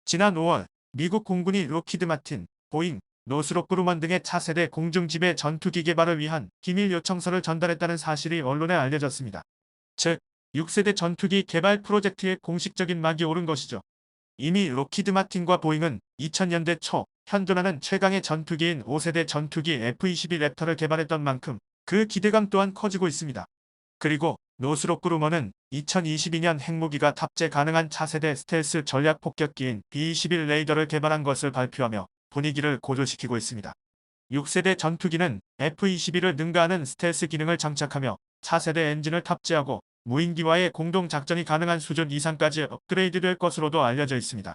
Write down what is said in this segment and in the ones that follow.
지난 5월 미국 공군이 록히드 마틴, 보잉, 노스롭 그루먼 등의 차세대 공중지배 전투기 개발을 위한 기밀 요청서를 전달했다는 사실이 언론에 알려졌습니다. 즉, 6세대 전투기 개발 프로젝트의 공식적인 막이 오른 것이죠. 이미 록히드 마틴과 보잉은 2000년대 초 현존하는 최강의 전투기인 5세대 전투기 F-22 랩터를 개발했던 만큼 그 기대감 또한 커지고 있습니다. 그리고 노스롭 그루먼은 2022년 핵무기가 탑재 가능한 차세대 스텔스 전략 폭격기인 B-21 레이더를 개발한 것을 발표하며 분위기를 고조시키고 있습니다. 6세대 전투기는 F-22를 능가하는 스텔스 기능을 장착하며 차세대 엔진을 탑재하고 무인기와의 공동 작전이 가능한 수준 이상까지 업그레이드될 것으로도 알려져 있습니다.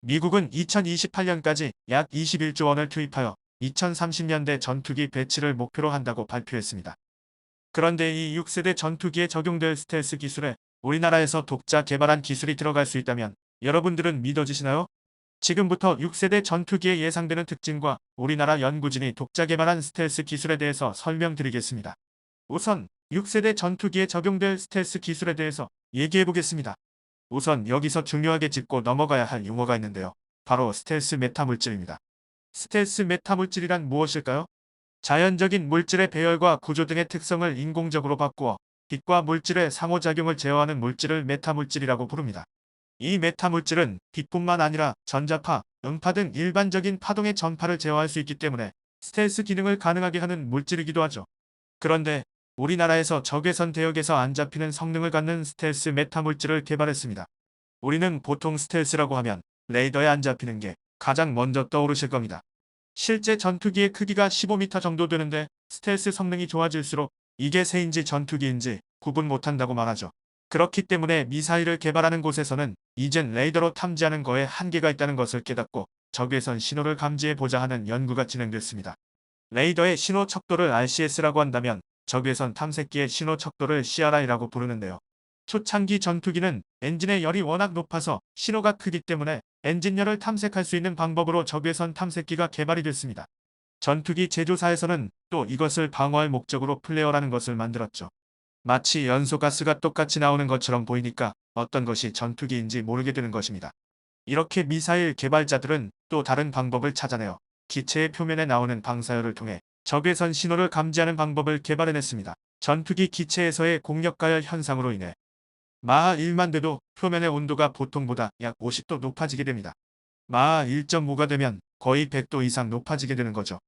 미국은 2028년까지 약 21조 원을 투입하여 2030년대 전투기 배치를 목표로 한다고 발표했습니다. 그런데 이 6세대 전투기에 적용될 스텔스 기술에 우리나라에서 독자 개발한 기술이 들어갈 수 있다면 여러분들은 믿어지시나요? 지금부터 6세대 전투기의 예상되는 특징과 우리나라 연구진이 독자 개발한 스텔스 기술에 대해서 설명드리겠습니다. 우선 6세대 전투기에 적용될 스텔스 기술에 대해서 얘기해보겠습니다. 우선 여기서 중요하게 짚고 넘어가야 할 용어가 있는데요. 바로 스텔스 메타 물질입니다. 스텔스 메타 물질이란 무엇일까요? 자연적인 물질의 배열과 구조 등의 특성을 인공적으로 바꾸어 빛과 물질의 상호작용을 제어하는 물질을 메타물질이라고 부릅니다. 이 메타물질은 빛뿐만 아니라 전자파, 음파 등 일반적인 파동의 전파를 제어할 수 있기 때문에 스텔스 기능을 가능하게 하는 물질이기도 하죠. 그런데 우리나라에서 적외선 대역에서 안 잡히는 성능을 갖는 스텔스 메타물질을 개발했습니다. 우리는 보통 스텔스라고 하면 레이더에 안 잡히는 게 가장 먼저 떠오르실 겁니다. 실제 전투기의 크기가 15m 정도 되는데 스텔스 성능이 좋아질수록 이게 새인지 전투기인지 구분 못한다고 말하죠. 그렇기 때문에 미사일을 개발하는 곳에서는 이젠 레이더로 탐지하는 거에 한계가 있다는 것을 깨닫고 적외선 신호를 감지해보자 하는 연구가 진행됐습니다. 레이더의 신호 척도를 RCS라고 한다면 적외선 탐색기의 신호 척도를 CRI라고 부르는데요. 초창기 전투기는 엔진의 열이 워낙 높아서 신호가 크기 때문에 엔진열을 탐색할 수 있는 방법으로 적외선 탐색기가 개발이 됐습니다. 전투기 제조사에서는 또 이것을 방어할 목적으로 플레어라는 것을 만들었죠. 마치 연소가스가 똑같이 나오는 것처럼 보이니까 어떤 것이 전투기인지 모르게 되는 것입니다. 이렇게 미사일 개발자들은 또 다른 방법을 찾아내어 기체의 표면에 나오는 방사열을 통해 적외선 신호를 감지하는 방법을 개발해냈습니다. 전투기 기체에서의 공력가열 현상으로 인해 마하 1만 돼도 표면의 온도가 보통보다 약 50도 높아지게 됩니다. 마하 1.5가 되면 거의 100도 이상 높아지게 되는 거죠.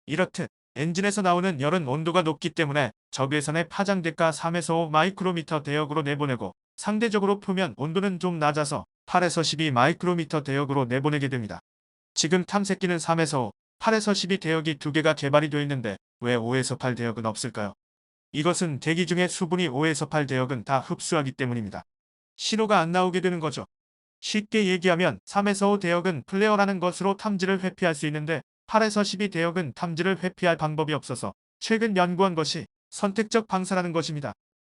이렇듯 엔진에서 나오는 열은 온도가 높기 때문에 적외선의 파장대가 3에서 5 마이크로미터 대역으로 내보내고 상대적으로 표면 온도는 좀 낮아서 8에서 12 마이크로미터 대역으로 내보내게 됩니다. 지금 탐색기는 3에서 5, 8에서 12 대역이 두 개가 개발이 되어 있는데 왜 5에서 8 대역은 없을까요? 이것은 대기 중에 수분이 5에서 8 대역은 다 흡수하기 때문입니다. 신호가 안 나오게 되는 거죠. 쉽게 얘기하면 3에서 5 대역은 플레어라는 것으로 탐지를 회피할 수 있는데 8에서 12 대역은 탐지를 회피할 방법이 없어서 최근 연구한 것이 선택적 방사라는 것입니다.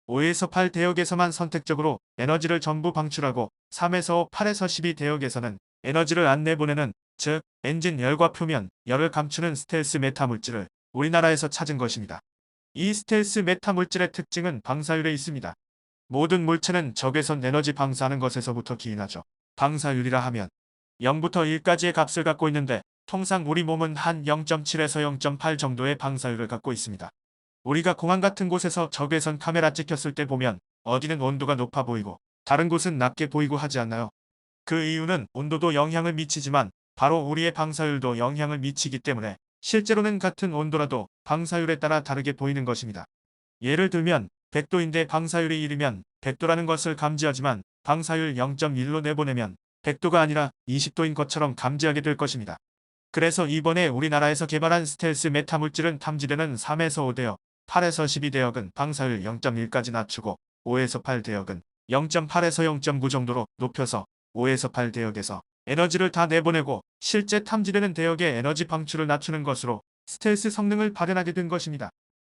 5에서 8 대역에서만 선택적으로 에너지를 전부 방출하고 3에서 5, 8에서 12 대역에서는 에너지를 안 내보내는, 즉 엔진 열과 표면 열을 감추는 스텔스 메타 물질을 우리나라에서 찾은 것입니다. 이 스텔스 메타 물질의 특징은 방사율에 있습니다. 모든 물체는 적외선 에너지 방사하는 것에서부터 기인하죠. 방사율이라 하면 0부터 1까지의 값을 갖고 있는데 통상 우리 몸은 한 0.7에서 0.8 정도의 방사율을 갖고 있습니다. 우리가 공항 같은 곳에서 적외선 카메라 찍혔을 때 보면 어디는 온도가 높아 보이고 다른 곳은 낮게 보이고 하지 않나요? 그 이유는 온도도 영향을 미치지만 바로 우리의 방사율도 영향을 미치기 때문에 실제로는 같은 온도라도 방사율에 따라 다르게 보이는 것입니다. 예를 들면 100도인데 방사율이 1이면 100도라는 것을 감지하지만 방사율 0.1로 내보내면 100도가 아니라 20도인 것처럼 감지하게 될 것입니다. 그래서 이번에 우리나라에서 개발한 스텔스 메타 물질은 탐지되는 3에서 5대역, 8에서 12대역은 방사율 0.1까지 낮추고 5에서 8대역은 0.8에서 0.9 정도로 높여서 5에서 8대역에서 에너지를 다 내보내고 실제 탐지되는 대역의 에너지 방출을 낮추는 것으로 스텔스 성능을 발현하게 된 것입니다.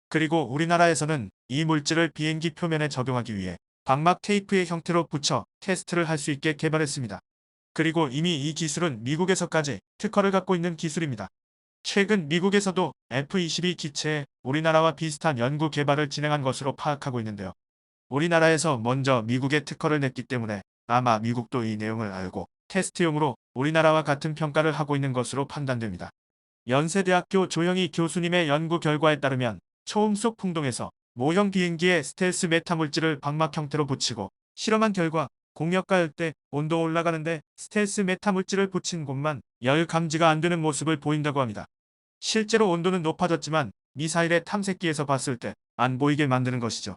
그리고 우리나라에서는 이 물질을 비행기 표면에 적용하기 위해 방막 테이프의 형태로 붙여 테스트를 할 수 있게 개발했습니다. 그리고 이미 이 기술은 미국에서까지 특허를 갖고 있는 기술입니다. 최근 미국에서도 F-22 기체에 우리나라와 비슷한 연구 개발을 진행한 것으로 파악하고 있는데요. 우리나라에서 먼저 미국에 특허를 냈기 때문에 아마 미국도 이 내용을 알고 테스트용으로 우리나라와 같은 평가를 하고 있는 것으로 판단됩니다. 연세대학교 조영희 교수님의 연구 결과에 따르면 초음속 풍동에서 모형 비행기에 스텔스 메타 물질을 방막 형태로 붙이고 실험한 결과 공력과 열대, 온도 올라가는데 스텔스 메타 물질을 붙인 곳만 열 감지가 안 되는 모습을 보인다고 합니다. 실제로 온도는 높아졌지만 미사일의 탐색기에서 봤을 때 안 보이게 만드는 것이죠.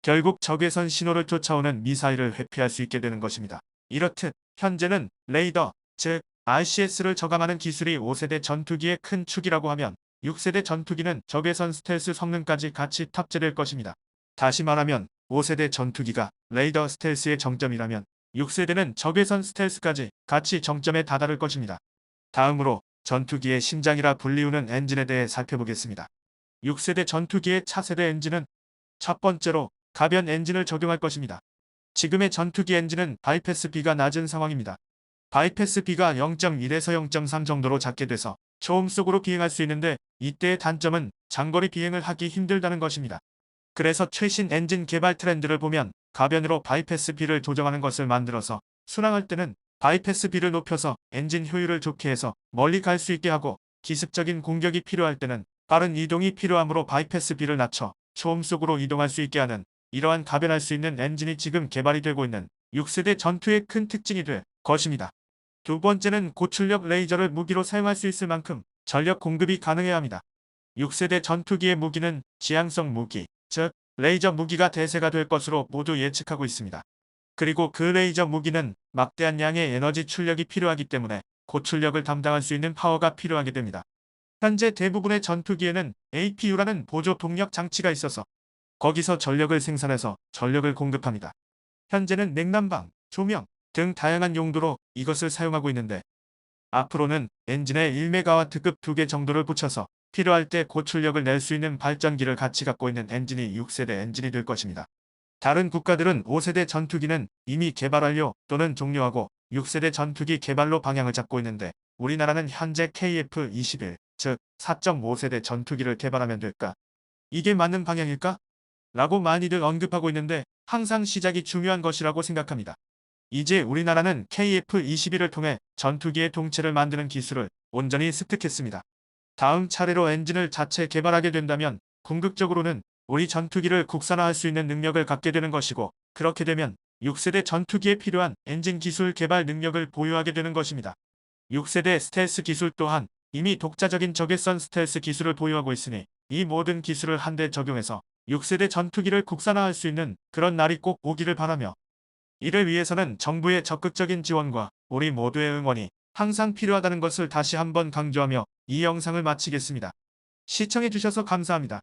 결국 적외선 신호를 쫓아오는 미사일을 회피할 수 있게 되는 것입니다. 이렇듯 현재는 레이더, 즉 RCS를 저감하는 기술이 5세대 전투기의 큰 축이라고 하면 6세대 전투기는 적외선 스텔스 성능까지 같이 탑재될 것입니다. 다시 말하면 5세대 전투기가 레이더 스텔스의 정점이라면 6세대는 적외선 스텔스까지 같이 정점에 다다를 것입니다. 다음으로 전투기의 심장이라 불리우는 엔진에 대해 살펴보겠습니다. 6세대 전투기의 차세대 엔진은 첫 번째로 가변 엔진을 적용할 것입니다. 지금의 전투기 엔진은 바이패스 B가 낮은 상황입니다. 바이패스 B가 0.1에서 0.3 정도로 작게 돼서 초음속으로 비행할 수 있는데 이때의 단점은 장거리 비행을 하기 힘들다는 것입니다. 그래서 최신 엔진 개발 트렌드를 보면 가변으로 바이패스 B를 조정하는 것을 만들어서 순항할 때는 바이패스 B를 높여서 엔진 효율을 좋게 해서 멀리 갈 수 있게 하고 기습적인 공격이 필요할 때는 빠른 이동이 필요하므로 바이패스 B를 낮춰 초음속으로 이동할 수 있게 하는 이러한 가변할 수 있는 엔진이 지금 개발이 되고 있는 6세대 전투의 큰 특징이 될 것입니다. 두 번째는 고출력 레이저를 무기로 사용할 수 있을 만큼 전력 공급이 가능해야 합니다. 6세대 전투기의 무기는 지향성 무기, 즉 레이저 무기가 대세가 될 것으로 모두 예측하고 있습니다. 그리고 그 레이저 무기는 막대한 양의 에너지 출력이 필요하기 때문에 고출력을 담당할 수 있는 파워가 필요하게 됩니다. 현재 대부분의 전투기에는 APU라는 보조 동력 장치가 있어서 거기서 전력을 생산해서 전력을 공급합니다. 현재는 냉난방, 조명 등 다양한 용도로 이것을 사용하고 있는데 앞으로는 엔진에 1메가와트급 2개 정도를 붙여서 필요할 때 고출력을 낼 수 있는 발전기를 같이 갖고 있는 엔진이 6세대 엔진이 될 것입니다. 다른 국가들은 5세대 전투기는 이미 개발 완료 또는 종료하고 6세대 전투기 개발로 방향을 잡고 있는데 우리나라는 현재 KF-21, 즉 4.5세대 전투기를 개발하면 될까? 이게 맞는 방향일까? 라고 많이들 언급하고 있는데 항상 시작이 중요한 것이라고 생각합니다. 이제 우리나라는 KF-21을 통해 전투기의 동체를 만드는 기술을 온전히 습득했습니다. 다음 차례로 엔진을 자체 개발하게 된다면 궁극적으로는 우리 전투기를 국산화할 수 있는 능력을 갖게 되는 것이고 그렇게 되면 6세대 전투기에 필요한 엔진 기술 개발 능력을 보유하게 되는 것입니다. 6세대 스텔스 기술 또한 이미 독자적인 적외선 스텔스 기술을 보유하고 있으니 이 모든 기술을 한데 적용해서 6세대 전투기를 국산화할 수 있는 그런 날이 꼭 오기를 바라며 이를 위해서는 정부의 적극적인 지원과 우리 모두의 응원이 항상 필요하다는 것을 다시 한번 강조하며 이 영상을 마치겠습니다. 시청해주셔서 감사합니다.